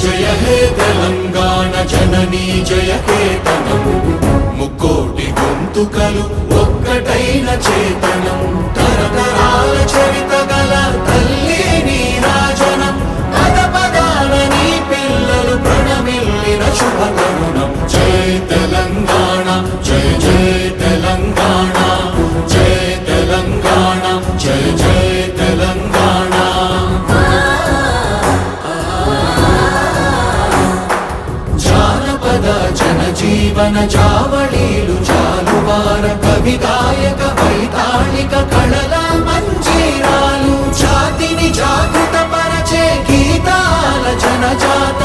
జయ హే తెలంగాణ జననీ జయ కేతనం ముక్కోటి గొంతుకలు ఒక్కటైన చేతనం తరతరాల చరిత గల తల్లి నీరాజనం పద పదాన నీ పిల్లలు ప్రణమిల్లిన శుభ తరుణం జయ తెలంగాణ జయ జయ తెలంగాణ జయ తెలంగాణ జయ జయ తెలంగాణ జీవన జావళీలు జాలువార కవి గాయక వైతాళిక కళల మంజీరాలు జాతిని జాగృత పరచే గీతాల జనజాత